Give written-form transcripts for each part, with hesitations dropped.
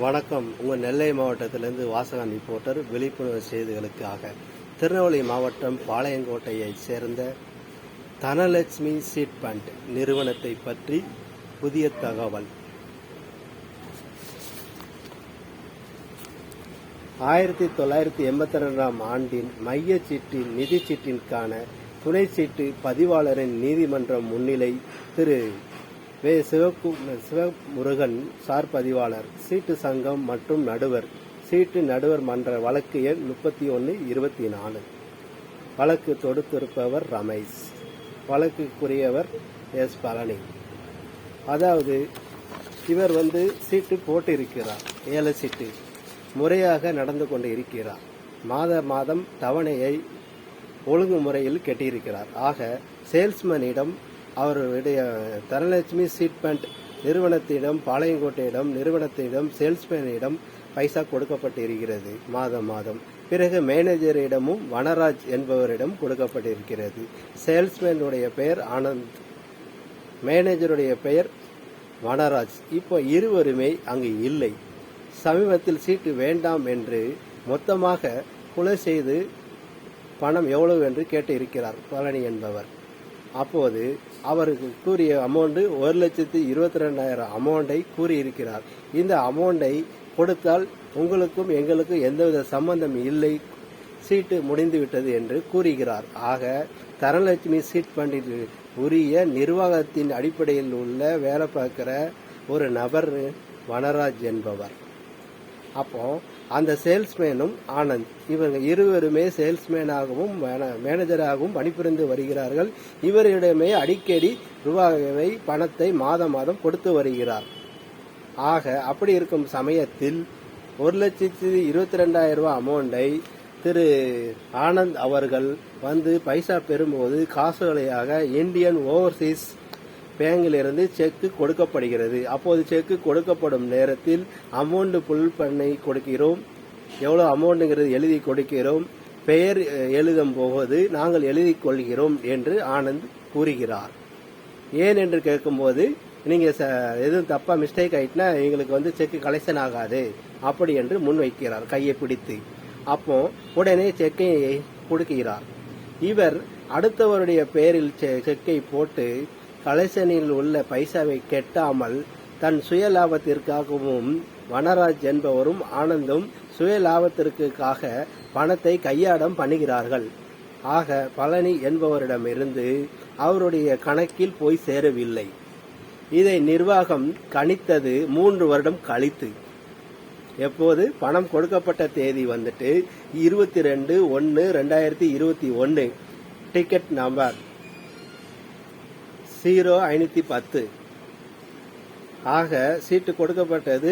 வணக்கம். உங்கள் நெல்லை மாவட்டத்திலிருந்து வாசகன் ரிப்போர்ட்டர். விழிப்புணர்வு செய்திகளுக்காக திருநெல்வேலி மாவட்டம் பாளையங்கோட்டையைச் சேர்ந்த தனலட்சுமி சீட் ஃபண்ட் நிறுவனத்தை பற்றி புதிய தகவல். 1982ஆம் ஆண்டின் மையச்சீட்டின் நிதிச்சீட்டிற்கான துணை சீட்டு பதிவாளரின் நீதிமன்றம் முன்னிலை திரு வே. சிவமுருகன் சார் பதிவாளர், சீட்டு சங்கம் மற்றும் நடுவர், சீட்டு நடுவர் மன்ற வழக்கு எண் 31/24. வழக்கு தொடுத்திருப்பவர் ரமேஷ், வழக்குக்குரியவர் எஸ். பழனி. அதாவது இவர் சீட்டு போட்டிருக்கிறார், ஏல சீட்டு முறையாக நடந்து கொண்டு இருக்கிறார். மாதம் தவணையை ஒழுங்குமுறையில் கட்டியிருக்கிறார். ஆக சேல்ஸ்மேனிடம், அவருடைய தனலட்சுமி சீட் ஃபண்ட் நிறுவனத்திடம், பாளையங்கோட்டையிடம் நிறுவனத்திடம், சேல்ஸ்மேனிடம் பைசா கொடுக்கப்பட்டிருக்கிறது மாதம். பிறகு மேனேஜரிடமும் வனராஜ் என்பவரிடம் கொடுக்கப்பட்டிருக்கிறது. சேல்ஸ்மேனுடைய பெயர் ஆனந்த், மேனேஜருடைய பெயர் வனராஜ். இப்போ இருவருமே அங்கு இல்லை. சமீபத்தில் சீட்டு வேண்டாம் என்று மொத்தமாக கொலை செய்து பணம் எவ்வளவு என்று கேட்டு இருக்கிறார் பழனி என்பவர். அப்போது அவருக்கு கூறிய அமௌண்ட் 1,22,000 அமௌண்டை கூறியிருக்கிறார். இந்த அமௌண்டை கொடுத்தால் உங்களுக்கும் எங்களுக்கும் எந்தவித சம்பந்தம் இல்லை, சீட்டு முடிந்துவிட்டது என்று கூறுகிறார். ஆக தனலட்சுமி சீட் ஃபண்டில் உரிய நிர்வாகத்தின் அடிப்படையில் உள்ள வேலை பார்க்கிற ஒரு நபர் வனராஜ் என்பவர். அப்போ அந்த சேல்ஸ்மேனும் ஆனந்த், இவங்க இருவருமே சேல்ஸ்மேனாகவும் மேனேஜராகவும் பணிபுரிந்து வருகிறார்கள். இவரிடமே அடிக்கடி ரூபாயை பணத்தை மாதம் கொடுத்து வருகிறார். ஆக அப்படி இருக்கும் சமயத்தில் 1,22,000 அமௌண்டை திரு ஆனந்த் அவர்கள் பைசா பெறும்போது காசுகளையாக இந்தியன் ஓவர்சீஸ் பேங்கிலிருந்து செக்கு கொடுக்கப்படுகிறது. அப்போது செக்கு கொடுக்கப்படும் நேரத்தில் அமௌண்ட் புல் பண்ணி கொடுக்கிறோம், எவ்வளோ அமௌண்ட்டுங்கிறது எழுதி கொடுக்கிறோம், பெயர் எழுதும் போது நாங்கள் எழுதி கொள்கிறோம் என்று ஆனந்த் கூறுகிறார். ஏன் என்று கேட்கும்போது, நீங்கள் எதுவும் தப்பாக மிஸ்டேக் ஆயிட்டுனா எங்களுக்கு செக்கு கலெக்ஷன் ஆகாது அப்படி என்று முன்வைக்கிறார் கையை பிடித்து. அப்போ உடனே செக்கை கொடுக்கிறார். இவர் அடுத்தவருடைய பெயரில் செக்கை போட்டு கலெக்ஷனில் உள்ள பைசாவை கெட்டாமல் தன் சுய லாபத்திற்காகவும் வனராஜ் என்பவரும் ஆனந்தும் சுய லாபத்திற்காக பணத்தை கையாடம் பண்ணுகிறார்கள். ஆக பழனி என்பவரிடமிருந்து அவருடைய கணக்கில் போய் சேரவில்லை. இதை நிர்வாகம் கணித்தது 3 வருடம் கழித்து. எப்போது பணம் கொடுக்கப்பட்ட தேதி 22/1/2021, டிக்கெட் நம்பர் 0510. ஆக சீட்டு கொடுக்கப்பட்டது,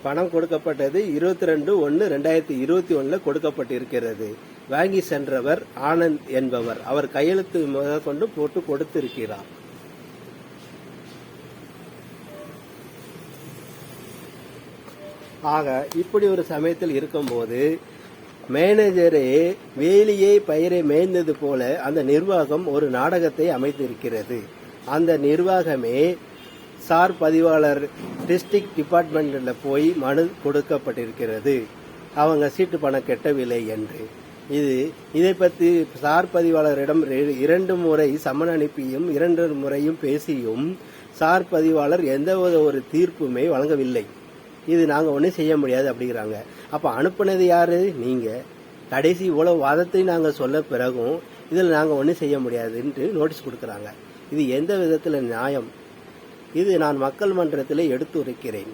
பணம் கொடுக்கப்பட்டது 22/1/2021 கொடுக்கப்பட்டிருக்கிறது. வாங்கி சென்றவர் ஆனந்த் என்பவர். அவர் கையெழுத்து கொண்டு போட்டு கொடுத்திருக்கிறார். ஆக இப்படி ஒரு சமயத்தில் இருக்கும்போது மேனேஜரே வேலியை பயிரை மேய்ந்தது போல அந்த நிர்வாகம் ஒரு நாடகத்தை அமைத்திருக்கிறது. அந்த நிர்வாகமே சார் பதிவாளர் டிஸ்ட்ரிக்ட் டிபார்ட்மெண்ட்ல போய் மனு கொடுக்கப்பட்டிருக்கிறது, அவங்க சீட்டு பணம் கெட்டவில்லை என்று. இதை பற்றி சார் பதிவாளரிடம் 2 முறை சம்மன் அனுப்பியும் 2 முறையும் பேசியும் சார் பதிவாளர் எந்த ஒரு தீர்ப்புமே வழங்கவில்லை. இது நாங்கள் ஒன்றும் செய்ய முடியாது அப்படிங்கிறாங்க. அப்போ அனுப்புனது யாரு? நீங்கள். கடைசி இவ்வளவு வாதத்தை நாங்கள் சொல்ல பிறகும் இதில் நாங்கள் ஒன்றும் செய்ய முடியாதுன்ட்டு நோட்டீஸ் கொடுக்குறாங்க. இது எந்த விதத்தில் நியாயம்? இது நான் மக்கள் மன்றத்தில் எடுத்துரைக்கிறேன்.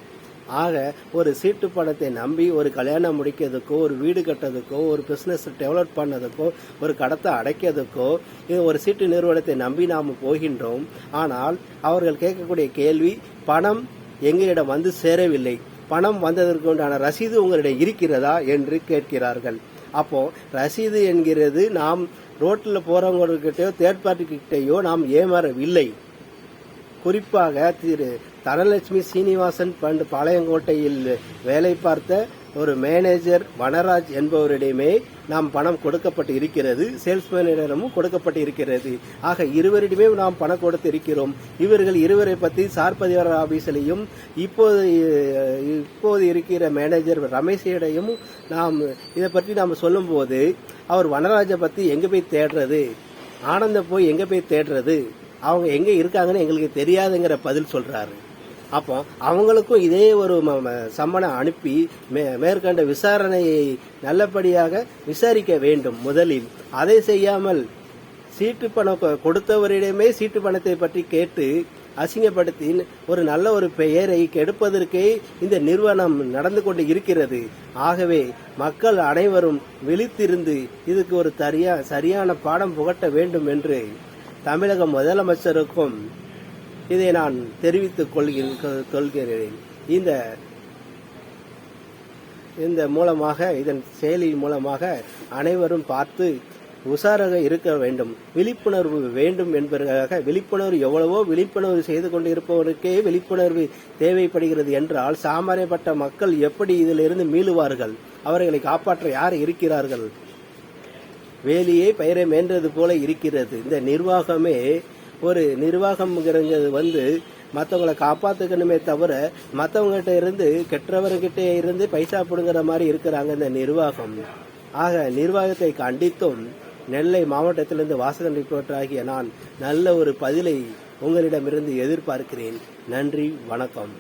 ஆக ஒரு சீட்டு பணத்தை நம்பி ஒரு கல்யாணம் முடிக்கிறதுக்கோ, ஒரு வீடு கட்டுறதுக்கோ, ஒரு பிஸ்னஸ் டெவலப் பண்ணதுக்கோ, ஒரு கடத்தை அடைக்கிறதுக்கோ இது ஒரு சீட்டு நிறுவனத்தை நம்பி நாம் போகின்றோம். ஆனால் அவர்கள் கேட்கக்கூடிய கேள்வி, பணம் எங்களிடம் சேரவில்லை, பணம் வந்ததற்கு உண்டான ரசீது உங்களிடம் இருக்கிறதா என்று கேட்கிறார்கள். அப்போ ரசீது என்கிறது நாம் ரோட்டில் போறவங்ககிட்டயோ தேர்ட் பார்ட்டி கிட்டையோ நாம் ஏமாறவில்லை. குறிப்பாக திரு தனலட்சுமி சீனிவாசன் பண்டு பாளையங்கோட்டையில் வேலை பார்த்த ஒரு மேனேஜர் வனராஜ் என்பவரிடமே நாம் பணம் கொடுக்கப்பட்டு இருக்கிறது, சேல்ஸ்மேனிடமும் கொடுக்கப்பட்டு இருக்கிறது. ஆக இருவரிடமே நாம் பணம் கொடுத்து இருக்கிறோம். இவர்கள் இருவரை பற்றி சார் பதிவாளர் ஆபீஸிலையும் இப்போது இருக்கிற மேனேஜர் ரமேஷிடையும் நாம் இதை பற்றி நாம் சொல்லும் போது, அவர் வனராஜை பற்றி எங்க போய் தேடுறது, ஆனந்த போய் எங்க போய் தேடுறது, அவங்க எங்க இருக்காங்கன்னு எங்களுக்கு தெரியாதுங்கிற பதில் சொல்றாரு. அப்போ அவங்களுக்கும் இதே ஒரு சம்மனை அனுப்பி மேற்கண்ட விசாரணையை நல்லபடியாக விசாரிக்க வேண்டும் முதலில். அதை செய்யாமல் சீட்டு பணம் கொடுத்தவரிடமே சீட்டு பணத்தை பற்றி கேட்டு அசிங்கப்படுத்தி ஒரு நல்ல ஒரு பெயரை கெடுப்பதற்கே இந்த நிறுவனம் நடந்து கொண்டு இருக்கிறது. ஆகவே மக்கள் அனைவரும் விழித்திருந்து இதுக்கு ஒரு சரியான பாடம் புகட்ட வேண்டும் என்று தமிழக முதலமைச்சருக்கும் இதை நான் தெரிவித்துக் கொள்கிறேன். இந்த மூலமாக, இதன் செயலி மூலமாக அனைவரும் பார்த்து உஷாராக இருக்க வேண்டும், விழிப்புணர்வு வேண்டும் என்பதற்காக. விழிப்புணர்வு எவ்வளவோ விழிப்புணர்வு செய்து கொண்டு இருப்பவருக்கே விழிப்புணர்வு தேவைப்படுகிறது என்றால் சாமானியப்பட்ட மக்கள் எப்படி இதிலிருந்து மீளுவார்கள்? அவர்களை காப்பாற்ற யார் இருக்கிறார்கள்? வேலியை பயிரை மேன்றது போல இருக்கிறது. இந்த நிர்வாகமே ஒரு நிர்வாகம்ங்கிறது மற்றவங்களை காப்பாற்றுக்கணுமே தவிர மற்றவங்ககிட்ட இருந்து கெட்டவர்கிட்ட இருந்து பைசா பிடுங்குற மாதிரி இருக்கிறாங்க இந்த நிர்வாகம். ஆக நிர்வாகத்தை கண்டித்தும் நெல்லை மாவட்டத்திலிருந்து வாசகன் ரிப்போர்ட்டர் ஆகிய நான் நல்ல ஒரு பதிலை உங்களிடமிருந்து எதிர்பார்க்கிறேன். நன்றி, வணக்கம்.